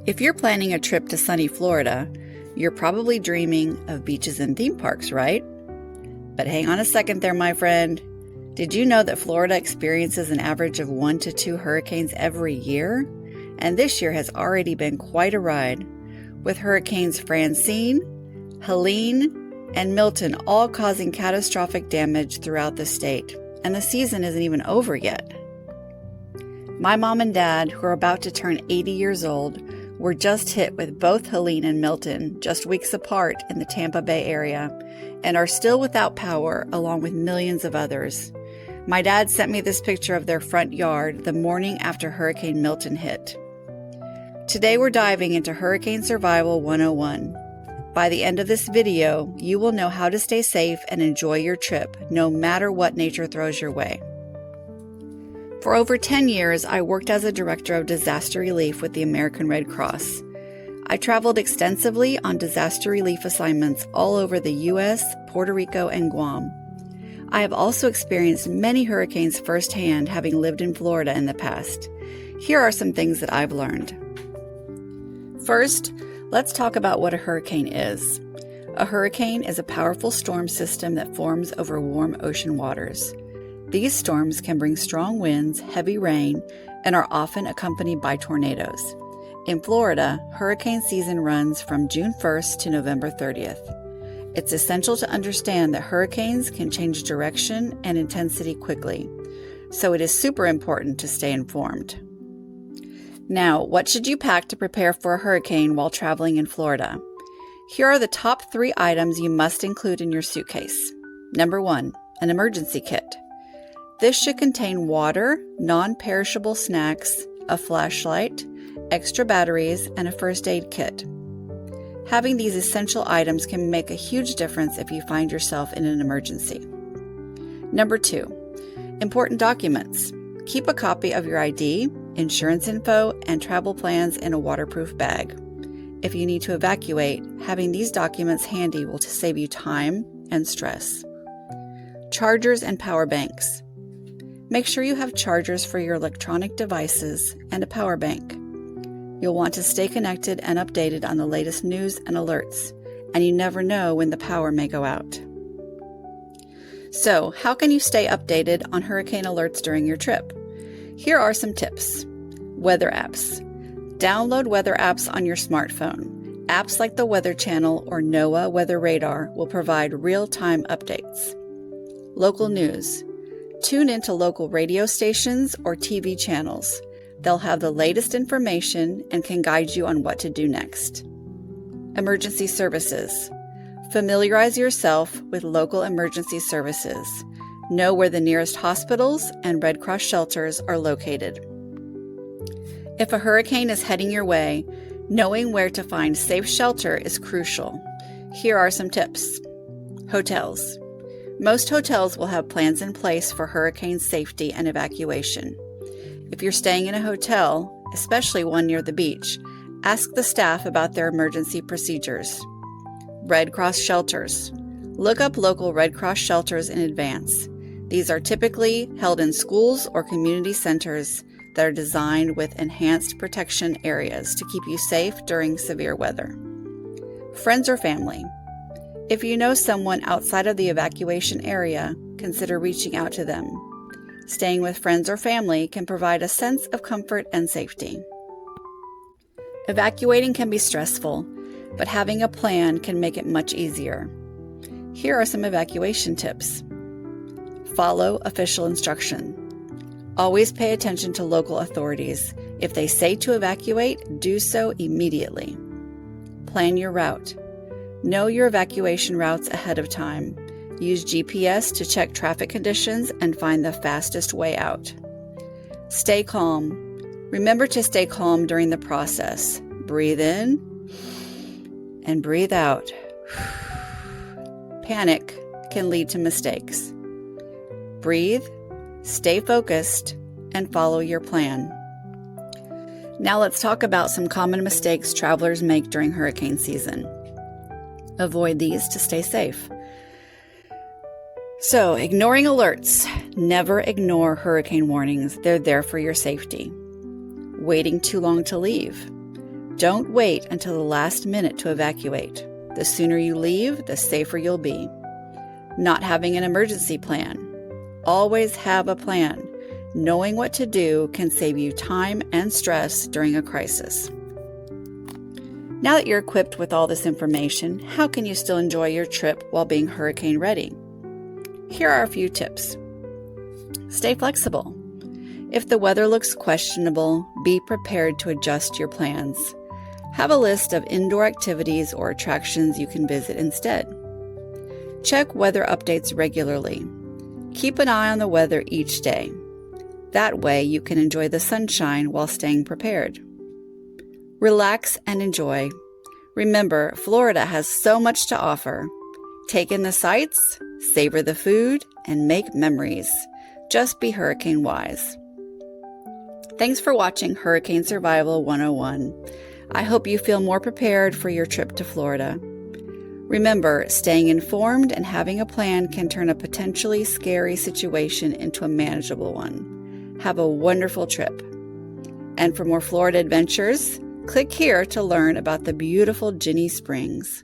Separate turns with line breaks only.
If you're planning a trip to sunny Florida, you're probably dreaming of beaches and theme parks, right? But hang on a second there, my friend. Did you know that Florida experiences an average of 1 to 2 hurricanes every year? And this year has already been quite a ride, with hurricanes Francine, Helene, and Milton all causing catastrophic damage throughout the state. And the season isn't even over yet. My mom and dad, who are about to turn 80 years old, were just hit with both Helene and Milton just weeks apart in the Tampa Bay area and are still without power along with millions of others. My dad sent me this picture of their front yard the morning after Hurricane Milton hit. Today we're diving into Hurricane Survival 101. By the end of this video, you will know how to stay safe and enjoy your trip no matter what nature throws your way. For over 10 years, I worked as a director of disaster relief with the American Red Cross. I traveled extensively on disaster relief assignments all over the U.S., Puerto Rico, and Guam. I have also experienced many hurricanes firsthand, having lived in Florida in the past. Here are some things that I've learned. First, let's talk about what a hurricane is. A hurricane is a powerful storm system that forms over warm ocean waters. These storms can bring strong winds, heavy rain, and are often accompanied by tornadoes. In Florida, hurricane season runs from June 1st to November 30th. It's essential to understand that hurricanes can change direction and intensity quickly, so it is super important to stay informed. Now, what should you pack to prepare for a hurricane while traveling in Florida? Here are the top 3 items you must include in your suitcase. Number 1, an emergency kit. This should contain water, non-perishable snacks, a flashlight, extra batteries, and a first aid kit. Having these essential items can make a huge difference if you find yourself in an emergency. Number 2, important documents. Keep a copy of your ID, insurance info, and travel plans in a waterproof bag. If you need to evacuate, having these documents handy will save you time and stress. Chargers and power banks. Make sure you have chargers for your electronic devices and a power bank. You'll want to stay connected and updated on the latest news and alerts, and you never know when the power may go out. So, how can you stay updated on hurricane alerts during your trip? Here are some tips. Weather apps. Download weather apps on your smartphone. Apps like the Weather Channel or NOAA Weather Radar will provide real-time updates. Local news. Tune into local radio stations or TV channels. They'll have the latest information and can guide you on what to do next. Emergency services. Familiarize yourself with local emergency services. Know where the nearest hospitals and Red Cross shelters are located. If a hurricane is heading your way, knowing where to find safe shelter is crucial. Here are some tips. Hotels. Most hotels will have plans in place for hurricane safety and evacuation. If you're staying in a hotel, especially one near the beach, ask the staff about their emergency procedures. Red Cross shelters. Look up local Red Cross shelters in advance. These are typically held in schools or community centers that are designed with enhanced protection areas to keep you safe during severe weather. Friends or family. If you know someone outside of the evacuation area, consider reaching out to them. Staying with friends or family can provide a sense of comfort and safety. Evacuating can be stressful, but having a plan can make it much easier. Here are some evacuation tips. Follow official instruction. Always pay attention to local authorities. If they say to evacuate, do so immediately. Plan your route. Know your evacuation routes ahead of time. Use GPS to check traffic conditions and find the fastest way out. Stay calm. Remember to stay calm during the process. Breathe in and breathe out. Panic can lead to mistakes. Breathe, stay focused, and follow your plan. Now let's talk about some common mistakes travelers make during hurricane season. Avoid these to stay safe. So, ignoring alerts. Never ignore hurricane warnings. They're there for your safety. Waiting too long to leave. Don't wait until the last minute to evacuate. The sooner you leave, the safer you'll be. Not having an emergency plan. Always have a plan. Knowing what to do can save you time and stress during a crisis. Now that you're equipped with all this information, how can you still enjoy your trip while being hurricane ready? Here are a few tips. Stay flexible. If the weather looks questionable, be prepared to adjust your plans. Have a list of indoor activities or attractions you can visit instead. Check weather updates regularly. Keep an eye on the weather each day. That way you can enjoy the sunshine while staying prepared. Relax and enjoy. Remember, Florida has so much to offer. Take in the sights, savor the food, and make memories. Just be hurricane wise. Thanks for watching Hurricane Survival 101. I hope you feel more prepared for your trip to Florida. Remember, staying informed and having a plan can turn a potentially scary situation into a manageable one. Have a wonderful trip. And for more Florida adventures, click here to learn about the beautiful Ginny Springs.